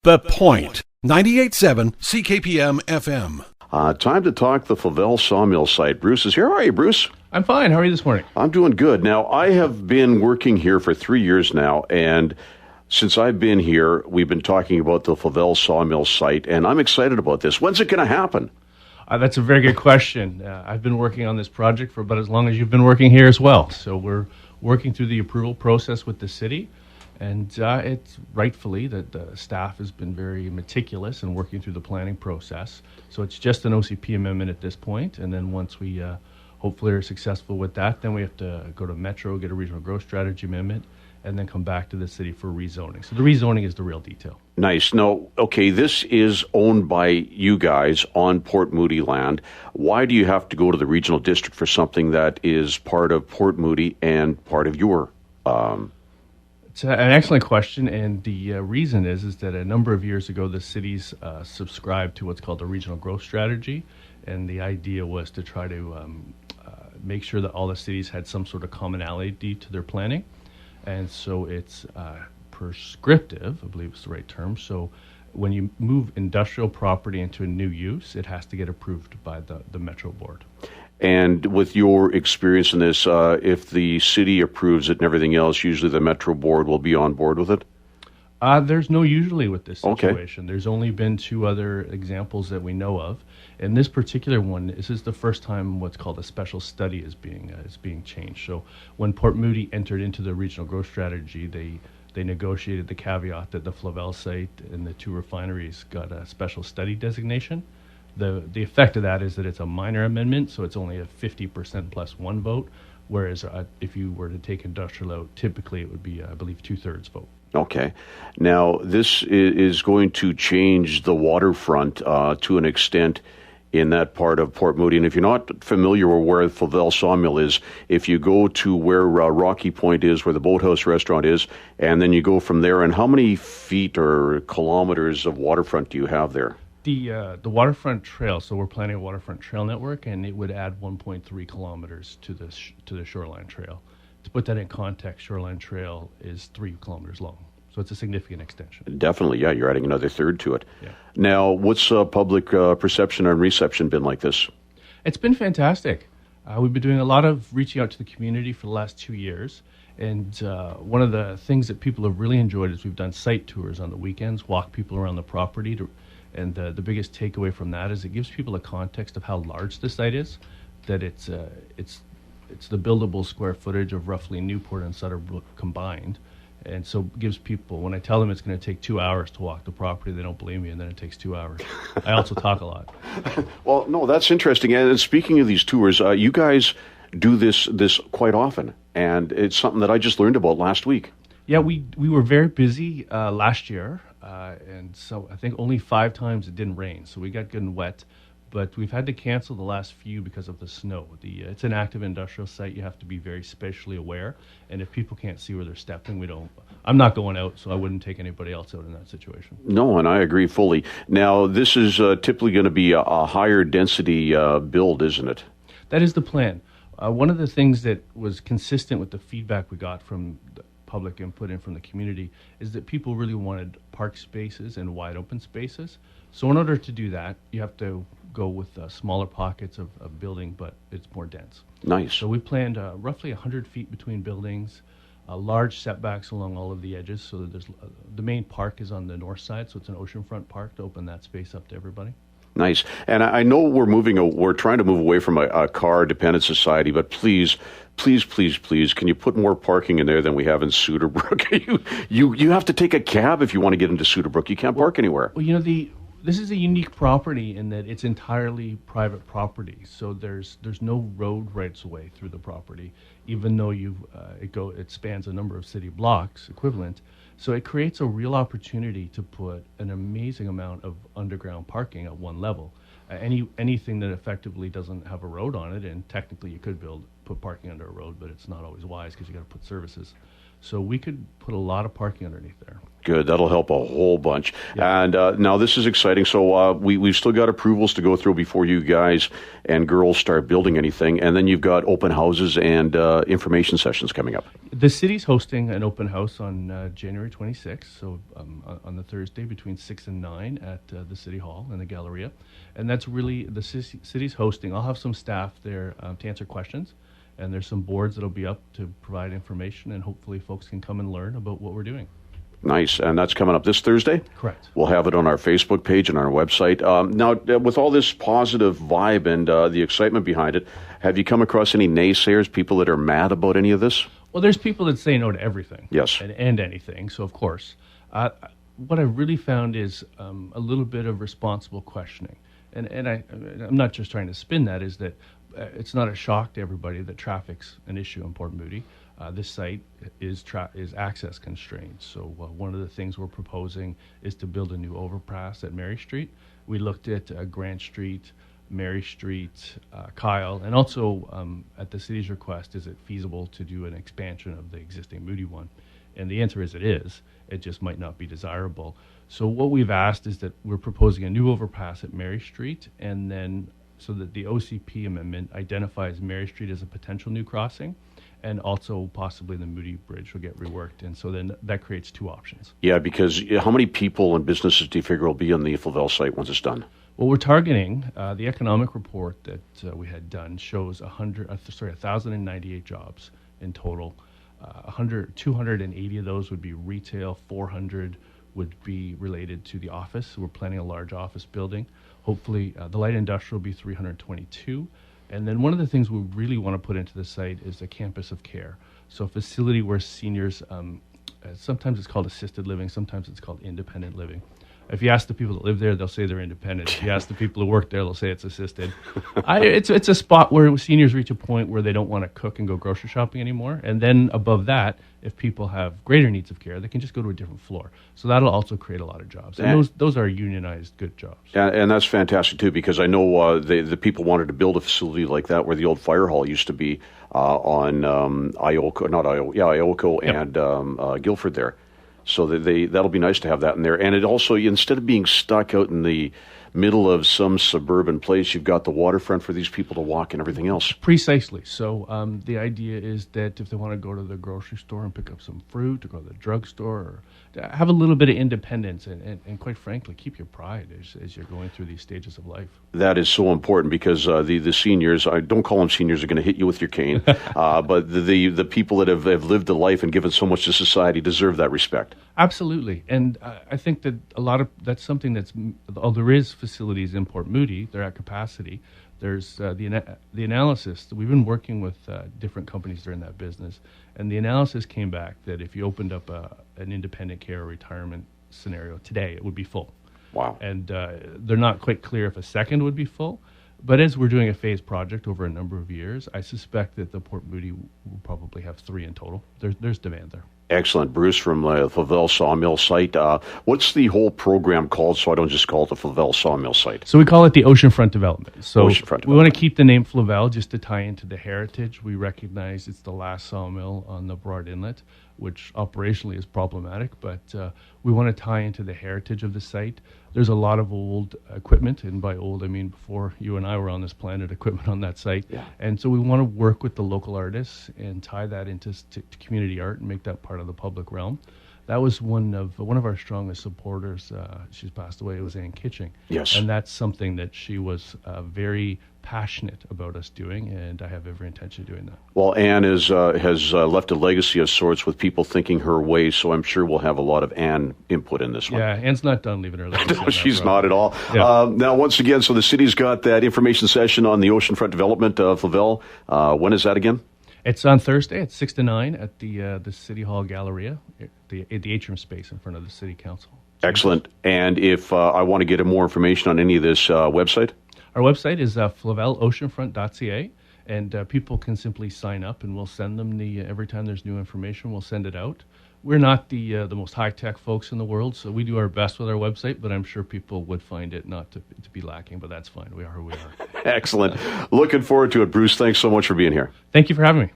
The Point, 98.7 CKPM FM. Time to talk the Flavelle Sawmill site. Bruce is here. How are you, Bruce? I'm fine. How are you this morning? I'm doing good. Now, I have been working here for 3 years now, and since I've been here, we've been talking about the Flavelle Sawmill site, and I'm excited about this. When's it going to happen? That's a very good question. I've been working on this project for about as long as you've been working here as well. So we're working through the approval process with the city, and it's rightfully that the staff has been very meticulous in working through the planning process. So it's just an OCP amendment at this point, and then once we hopefully are successful with that, then we have to go to Metro, get a regional growth strategy amendment, and then come back to the city for rezoning. So the rezoning is the real detail. Nice. Now, okay, this is owned by you guys on Port Moody land. Why do you have to go to the regional district for something that is part of Port Moody and part of your... It's an excellent question, and the reason is that a number of years ago, the cities subscribed to what's called the regional growth strategy, and the idea was to try to make sure that all the cities had some sort of commonality to their planning. And so it's prescriptive, I believe is the right term. So when you move industrial property into a new use, it has to get approved by the Metro Board. And with your experience in this, if the city approves it and everything else, usually the Metro Board will be on board with it? There's no usually with this situation. Okay. There's only been two other examples that we know of. And this particular one, this is the first time what's called a special study is being changed. So when Port Moody entered into the regional growth strategy, they negotiated the caveat that the Flavelle site and the two refineries got a special study designation. The effect of that is that it's a minor amendment, so it's only a 50% plus one vote, whereas if you were to take industrial out, typically it would be, I believe, 2/3 vote. Okay. Now, this is going to change the waterfront to an extent in that part of Port Moody. And if you're not familiar with where Flavelle Sawmill is, if you go to where Rocky Point is, where the Boathouse restaurant is, and then you go from there, and how many feet or kilometers of waterfront do you have there? The waterfront trail, so we're planning a waterfront trail network, and it would add 1.3 kilometers to the shoreline trail. To put that in context, shoreline trail is 3 kilometers long. So it's a significant extension. Definitely, yeah. You're adding another third to it. Yeah. Now, what's public perception and reception been like this? It's been fantastic. We've been doing a lot of reaching out to the community for the last 2 years. And one of the things that people have really enjoyed is we've done site tours on the weekends, walk people around the property. And the biggest takeaway from that is it gives people a context of how large the site is, that it's the buildable square footage of roughly Newport and Sutterbrook combined. And so it gives people, when I tell them it's going to take 2 hours to walk the property, they don't believe me, and then it takes 2 hours. I also talk a lot. Well, no, that's interesting. And speaking of these tours, you guys do this quite often, and it's something that I just learned about last week. Yeah, we were very busy last year, and so I think only 5 times it didn't rain, so we got good and wet. But we've had to cancel the last few because of the snow. It's an active industrial site. You have to be very spatially aware. And if people can't see where they're stepping, I'm not going out, so I wouldn't take anybody else out in that situation. No, and I agree fully. Now, this is typically going to be a higher density build, isn't it? That is the plan. One of the things that was consistent with the feedback we got from the public input and from the community is that people really wanted park spaces and wide open spaces. So in order to do that, you have to go with smaller pockets of building, but it's more dense. Nice. So we planned roughly 100 feet between buildings, large setbacks along all of the edges. So that the main park is on the north side, so it's an oceanfront park to open that space up to everybody. Nice. And I know we're trying to move away from a car-dependent society, but please, can you put more parking in there than we have in Suterbrook? You have to take a cab if you want to get into Suterbrook. You can't park anywhere. Well, this is a unique property in that it's entirely private property. So there's no road rights of way through the property, even though it spans a number of city blocks equivalent. So it creates a real opportunity to put an amazing amount of underground parking at one level. Anything that effectively doesn't have a road on it, and technically you could put parking under a road, but it's not always wise because you got to put services. So we could put a lot of parking underneath there. Good. That'll help a whole bunch. Yeah. And now this is exciting. So we've still got approvals to go through before you guys and girls start building anything. And then you've got open houses and information sessions coming up. The city's hosting an open house on January 26th, so on the Thursday between 6 and 9 at the City Hall in the Galleria. And that's really the city's hosting. I'll have some staff there to answer questions. And there's some boards that'll be up to provide information, and hopefully folks can come and learn about what we're doing. Nice. And that's coming up this Thursday? Correct. We'll have it on our Facebook page and on our website. Now, with all this positive vibe and the excitement behind it, have you come across any naysayers, people that are mad about any of this? Well, there's people that say no to everything. Yes. And anything, so of course. What I really found is a little bit of responsible questioning. And I'm not just trying to spin that, is that it's not a shock to everybody that traffic's an issue in Port Moody. This site is access constrained. So one of the things we're proposing is to build a new overpass at Mary Street. We looked at Grant Street, Mary Street, Kyle, and also at the city's request, is it feasible to do an expansion of the existing Moody one? And the answer is it is. It just might not be desirable. So what we've asked is that we're proposing a new overpass at Mary Street, and then so that the OCP amendment identifies Mary Street as a potential new crossing, and also possibly the Moody Bridge will get reworked. And so then that creates two options. Yeah, because how many people and businesses do you figure will be on the Flavelle site once it's done? Well, we're targeting, the economic report that we had done shows 1,098 jobs in total. 280 of those would be retail, 400 would be related to the office. We're planning a large office building. Hopefully, the light industrial will be 322. And then one of the things we really want to put into the site is a campus of care. So a facility where seniors, sometimes it's called assisted living, sometimes it's called independent living. If you ask the people that live there, they'll say they're independent. If you ask the people who work there, they'll say it's assisted. It's a spot where seniors reach a point where they don't want to cook and go grocery shopping anymore. And then above that, if people have greater needs of care, they can just go to a different floor. So that'll also create a lot of jobs. And those are unionized good jobs. And that's fantastic, too, because I know the people wanted to build a facility like that where the old fire hall used to be on Ioko Yep. and Guilford there. So that'll be nice to have that in there. And it also, instead of being stuck out in the middle of some suburban place, you've got the waterfront for these people to walk and everything else. Precisely. So the idea is that if they want to go to the grocery store and pick up some fruit, or go to the drugstore, or have a little bit of independence, and quite frankly, keep your pride as you're going through these stages of life. That is so important, because the seniors, I don't call them seniors, are going to hit you with your cane, but the people that have lived a life and given so much to society deserve that respect. Absolutely. And I think that that's something there is facilities in Port Moody, they're at capacity. There's the analysis. We've been working with different companies that are in that business, and the analysis came back that if you opened up an independent care or retirement scenario today, it would be full. Wow. And they're not quite clear if a second would be full, but as we're doing a phased project over a number of years, I suspect that the Port Moody will probably have 3 in total. There's demand there. Excellent. Bruce from the Flavelle Sawmill site. What's the whole program called, so I don't just call it the Flavelle Sawmill site? So we call it the Oceanfront Development. So Oceanfront we want to keep the name Flavelle just to tie into the heritage. We recognize it's the last sawmill on the Broad Inlet, which operationally is problematic, but we want to tie into the heritage of the site. There's a lot of old equipment, and by old I mean before you and I were on this planet, equipment on that site. Yeah. And so we want to work with the local artists and tie that into to community art and make that part of the public realm. That was one of our strongest supporters. She's passed away. It was Ann Kitching. Yes. And that's something that she was very passionate about us doing, and I have every intention of doing that. Well, Ann has left a legacy of sorts with people thinking her way, so I'm sure we'll have a lot of Ann input in this one. Yeah, Ann's not done leaving her legacy. No, she's not at all. Yeah. Now, once again, so the city's got that information session on the Oceanfront development of Flavelle. When is that again? It's on Thursday at 6 to 9 at the City Hall Galleria, the atrium space in front of the City Council. Excellent. And if I want to get more information on any of this website? Our website is flavelleoceanfront.ca, and people can simply sign up, and we'll send them every time there's new information, we'll send it out. We're not the most high-tech folks in the world, so we do our best with our website, but I'm sure people would find it not to be lacking, but that's fine. We are who we are. Excellent. Looking forward to it, Bruce. Thanks so much for being here. Thank you for having me.